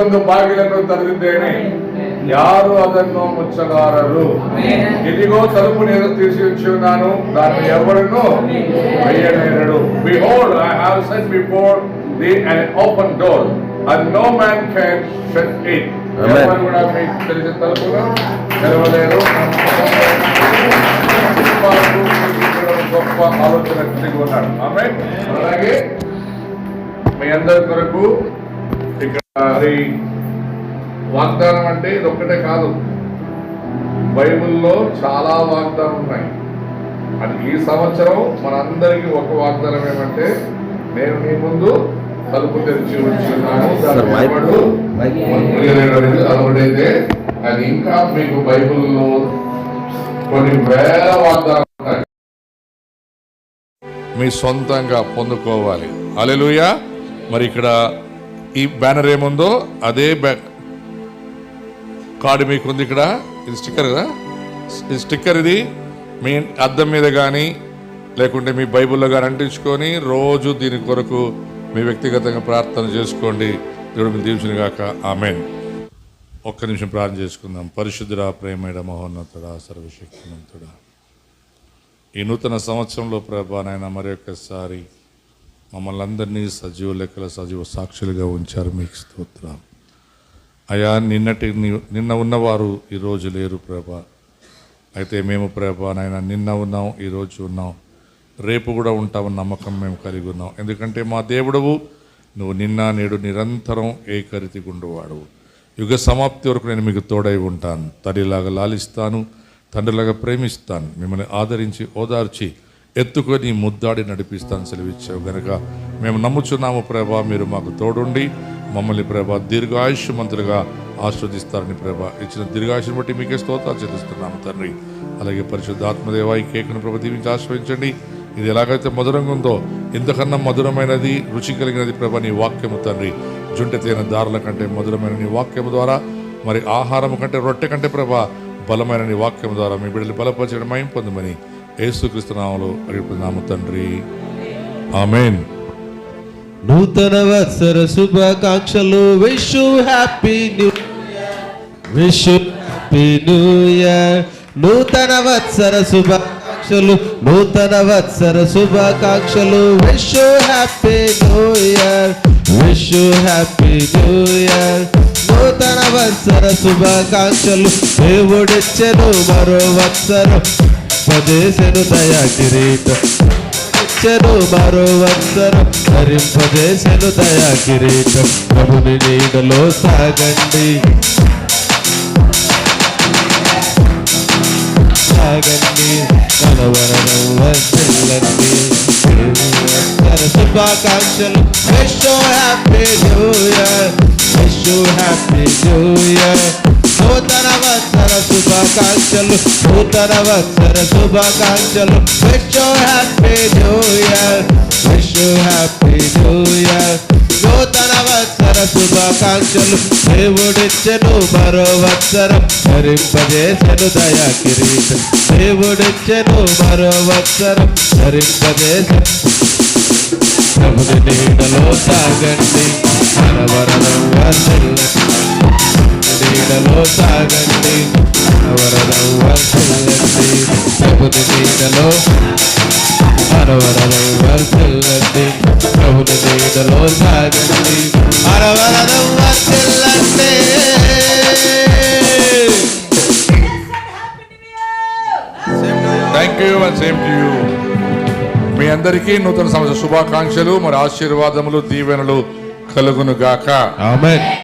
ಒಂದು ಬಾಗಿಲನ್ನು ತೆರೆದಿದ್ದೇನೆ, ಯಾರು ಅದನ್ನು ಮುಚ್ಚಲಾರರು. ಇದಿಗೋ ತಲುಪುಗಳನ್ನು ತಿಳಿಸಿ ఉంచున్నాను, దాన్ని ఎవరును వేయలేరడు. Behold, I have set before thee an open door, and no man can shut it. ఎవరు కూడా మీకు తెలిసిన తలుపును తెరవలేరు. గొప్ప ఆలోచన కలిగి ఉన్నాడు. ఆమేన్. అలాగే మీ అందరి కొరకు ఇక్కడ వాగ్దానం అంటే ఇది ఒక్కటే కాదు, బైబిల్లో చాలా వాగ్దానం ఉన్నాయి. అది ఈ సంవత్సరం మనందరికీ ఒక వాగ్దానం ఏమంటే, నేను నీ ముందు తలుపు తెరిచి ఉంచున్నాను, అలవాడైతే అది ఇంకా మీకు బైబిల్లో కొన్ని వేల వాగ్దానాలు ఉన్నాయి, మీ సొంతంగా పొందుకోవాలి. హల్లెలూయా. మరి ఇక్కడ ఈ బ్యానర్ ఏముందో అదే కార్డు మీకు ఉంది. ఇక్కడ ఇది స్టిక్కర్ కదా, ఇది స్టిక్కర్. ఇది మీ అద్దం మీద కానీ లేకుంటే మీ బైబిల్లో కానీ అంటించుకొని రోజు దీని కొరకు మీ వ్యక్తిగతంగా ప్రార్థన చేసుకోండి. దేవుడు మీరు దీవించును గాక. ఆమేన్. ఒక్క నిమిషం ప్రార్థన చేసుకుందాం. పరిశుద్ధుడా, ప్రేమేడ, మహోన్నతుడా, సర్వశక్తిమంతుడా, ఈ నూతన సంవత్సరంలో ప్రభా నాయన మరి ఒక్కసారి మమ్మల్ని అందరినీ సజీవ లెక్కల సజీవ సాక్షులుగా ఉంచారు. మీకు స్తోత్రం అయా. నిన్న ఉన్నవారు ఈరోజు లేరు ప్రభా. అయితే మేము ప్రభా నాయన నిన్న ఉన్నాం, ఈరోజు ఉన్నాం, రేపు కూడా ఉంటామని నమ్మకం మేము కలిగి ఉన్నాం. ఎందుకంటే మా దేవుడవు నువ్వు నిన్న నేడు నిరంతరం ఏకరీతి గుండువాడు. యుగ సమాప్తి వరకు నేను మీకు తోడై ఉంటాను. తల్లిలాగా లాలిస్తాను, తండ్రిలాగా ప్రేమిస్తాను, మిమ్మల్ని ఆదరించి ఓదార్చి ఎత్తుకొని ముద్దాడి నడిపిస్తాను సెలవిచ్చావు గనక మేము నమ్ముచున్నాము ప్రభా. మీరు మాకు తోడుండి మమ్మల్ని ప్రభా దీర్ఘాయుష్మంతులుగా ఆస్వాదిస్తారని ప్రభా. ఇచ్చిన దీర్ఘాయుష్ని బట్టి మీకే స్తోత్రాలు చెల్లిస్తున్నాము తండ్రి. అలాగే పరిశుద్ధాత్మదేవ ఈ కేకును ప్రభా దీవించి ఆశ్రయించండి. ఇది ఎలాగైతే మధురంగా ఉందో ఇంతకన్నా మధురమైనది, రుచి కలిగినది ప్రభా నీ వాక్యము తండ్రి. జుంటె తేన దారుల కంటే మధురమైన నీ వాక్యము ద్వారా, మరి ఆహారం కంటే రొట్టె కంటే ప్రభా బలమైన నీ వాక్యం ద్వారా మీ బిడ్డలు బలపరచడం మహిమ పొందమని యేసుక్రీస్తు నామములో అడుగుతున్నాము తండ్రి. ఆమేన్. నూతన వత్సర శుభాకాంక్షలు. Wish you happy new year, wish you happy new year. నూతన వత్సర శుభాకాంక్షలు, నూతన వత్సర శుభాకాంక్షలు. Wish you happy new year, wish you happy new year. నూతన వత్సర శుభాకాంక్షలు. దేవుడిచ్చెను మరో వత్సరం, పదేశను దయా కిరీటం. ఇచ్చెను మరో వత్సరం, ధరింపజేసెను దయా కిరీటం. ప్రభుని నీడలో సాగండి, సాగండి, కలవరం వర్ధిల్లండి. శుభాకాంక్షలు. Wish you happy new year, wish you happy new year. నూతన వత్సర శుభాకాంక్షలు, నూతన వత్సర శుభాకాంక్షలు. Wish you happy new year, wish you happy new year. నూతన వత్సర శుభాకాంక్షలు. దేవుడిచ్చెను మరో వత్సరం, ధరింపజేసెను దయా కిరీటం. దేవుడిచ్చెను మరో వత్సరం, ధరింపజేసెను. ప్రభుని నీడలో సాగండి, కలవరం వర్ధిల్లండి. నీడలో సాగండి, కలవరం వర్ధిల్లండి. ప్రభుని నీడలో కలవరం వర్ధిల్లండి. ప్రభుని నీడలో సాగండి, కలవరం వర్ధిల్లండి. Thank you and same to you. మీ అందరికీ నూతన సంవత్సర శుభాకాంక్షలు, మరి ఆశీర్వాదములు, దీవెనలు కలుగును గాక. ఆమేన్.